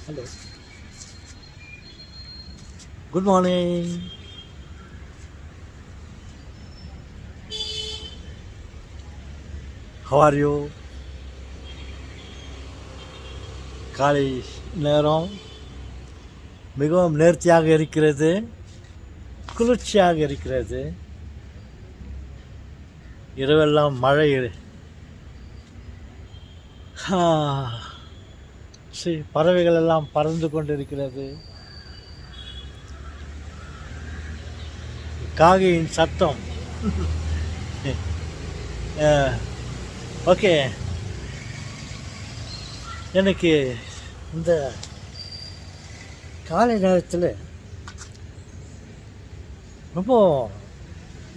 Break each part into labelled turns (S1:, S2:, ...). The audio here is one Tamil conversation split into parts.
S1: Hello. Good morning. How are you? காலை நேரம் மிகவும் நேர்த்தியாக இருக்கிறது, குளிர்ச்சியாக இருக்கிறது. இரவெல்லாம் மழை. பறவைகள் எல்லாம் பறந்து கொண்டிருக்கிறது. காகையின் சத்தம். ஓகே, எனக்கு இந்த காலை நேரத்தில் ரொம்ப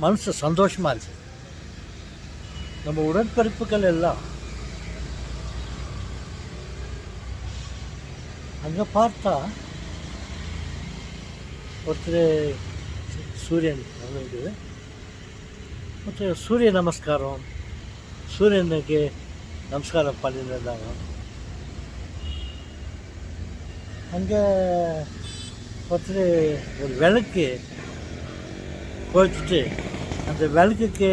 S1: மனசு சந்தோஷமாக இருக்குது. நம்ம உடன்பிறப்புகள் எல்லாம் அங்கே பார்த்தா ஒருத்தர் சூரியன் இருக்குது, ஒருத்தர் சூரிய நமஸ்காரம், சூரியனுக்கு நமஸ்காரம் பண்ணிட்டு இருந்தாங்க. அங்கே ஒருத்தர் ஒரு விளக்கு போச்சுட்டு அந்த விளக்குக்கு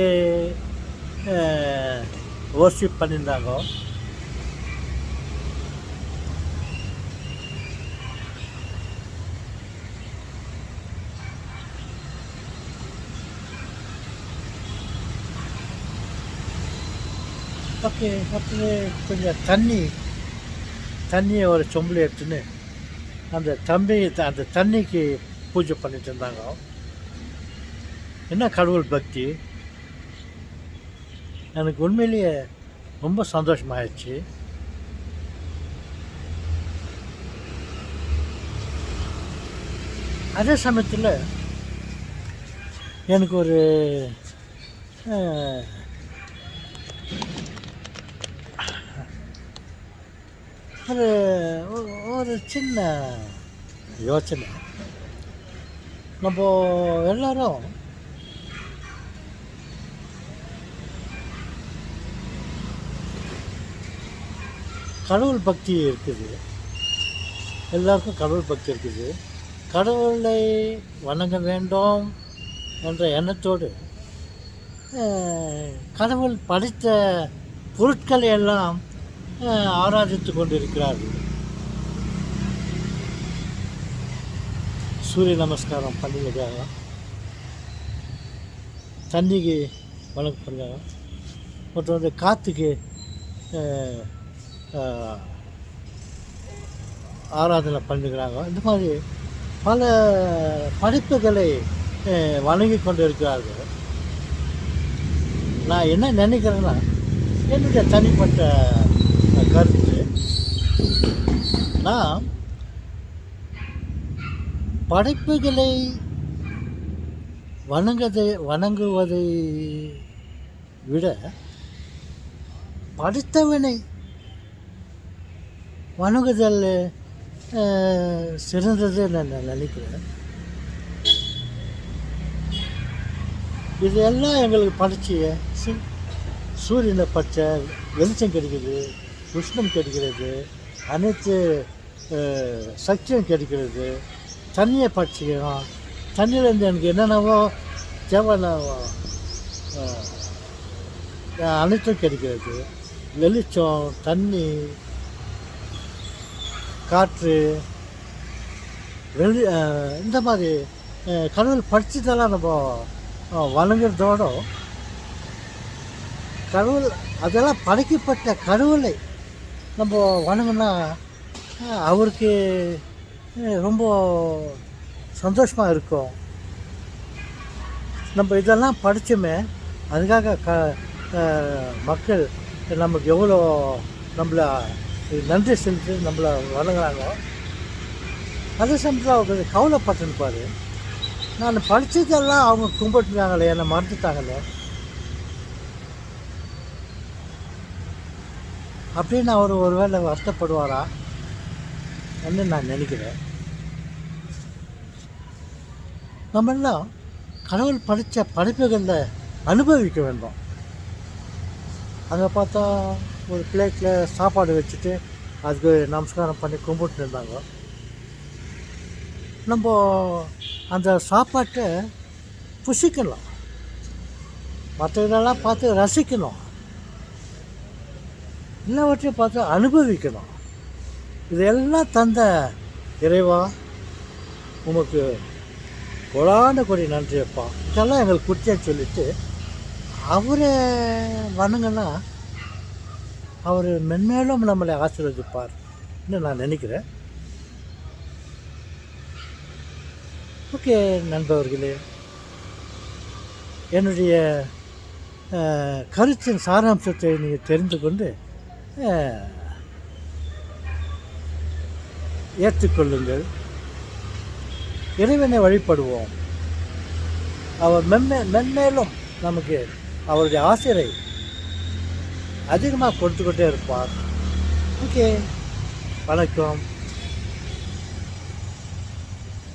S1: வர்ஷிப் பண்ணியிருந்தாங்க. ஓகே, ஒருத்தர் கொஞ்சம் தண்ணியை ஒரு சொம்பில் எடுத்துன்னு அந்த தண்ணிக்கு பூஜை பண்ணிட்டு இருந்தாங்க. என்ன கடவுள் பக்தி! எனக்கு உண்மையிலேயே ரொம்ப சந்தோஷமாயிடுச்சு. அதே சமயத்தில் எனக்கு ஒரு ஒரு சின்ன யோசனை. நம்ம எல்லாரும் கடவுள் பக்தி இருக்குது, எல்லாருக்கும் கடவுள் பக்தி இருக்குது. கடவுளை வணங்க வேண்டும் என்ற எண்ணத்தோடு கடவுள் படைத்த பொருட்களை எல்லாம் ஆராதித்து கொண்டிருக்கிறார்கள். சூரிய நமஸ்காரம் பண்ணியிருக்காங்க, தண்ணிக்கு வணக்கம் பண்ணுறாங்க, மற்றும் வந்து காற்றுக்கு ஆராதனை பண்ணுகிறாங்க. இந்த மாதிரி பல படைப்புகளை வணங்கி கொண்டு இருக்கிறார்கள். நான் என்ன நினைக்கிறேன்னா, என்னுடைய தனிப்பட்ட கருத்து, நான் படைப்புகளை வணங்குவதை விட படைத்தவனை வணங்குதல் சிறந்தது நான் நினைக்கிறேன். இதெல்லாம் எங்களுக்கு படைச்சிய சூரியனை பச்சை வெளிச்சம் கிடைக்குது, உஷ்ணம் கிடைக்கிறது, அனைத்து சக்தியும் கிடைக்கிறது. தண்ணியை பட்சிக்கிறோம், தண்ணியிலேருந்து எனக்கு என்னென்னவோ தேவையான அனைத்தும் கிடைக்கிறது. வெளிச்சம், தண்ணி, காற்று, இந்த மாதிரி கடவுள் படித்ததெல்லாம் நம்ம வணங்குறதோட கடவுள் அதெல்லாம் படைக்கப்பட்ட கடவுளை நம்ம வணங்கினா அவருக்கு ரொம்ப சந்தோஷமாக இருக்கும். நம்ம இதெல்லாம் படித்தோமே, அதுக்காக மக்கள் நமக்கு எவ்வளோ நம்மளை நன்றி செலுத்தி நம்மளை வணங்குறாங்க. அதே சமயத்தில் அவர் கொஞ்சம் கவலைப்பட்டுன்னு பாரு, நான் படித்ததெல்லாம் அவங்க கும்பிட்டுருக்காங்களே, என்னை மறந்துட்டாங்களே அப்படின்னு அவர் ஒரு வேளை வருத்தப்படுவாரா என்று நான் நினைக்கிறேன். நம்மெல்லாம் கடவுள் படித்த படைப்புகளில் அனுபவிக்க வேண்டும். அங்கே பார்த்தா ஒரு பிளேட்டில் சாப்பாடு வச்சுட்டு அதுக்கு நமஸ்காரம் பண்ணி கும்பிட்டு இருந்தாங்க. நம்ம அந்த சாப்பாட்டை புசிக்கணும், மற்ற இதெல்லாம் பார்த்து ரசிக்கணும், எல்லாவற்றையும் பார்த்து அனுபவிக்கணும். இதெல்லாம் தந்த இறைவா உமக்கு கொடான கொடி நன்றி அப்பா, இதெல்லாம் எங்களுக்கு குட்டின்னு சொல்லிவிட்டு அவரை வணங்கினா அவர் மென்மேலும் நம்மளை ஆசீர்வதிப்பார்னு நான் நினைக்கிறேன். ஓகே நண்பர்களே, என்னுடைய கருத்தின் சாராம்சத்தை நீங்கள் தெரிந்து கொண்டு ஏற்றுக்கொள்ளுங்கள். இறைவனை வழிபடுவோம். அவர் மென்மேலும் நமக்கு அவருடைய ஆசிரை அதிகமாக கொடுத்துக்கிட்டே இருப்பார். ஓகே, வணக்கம்.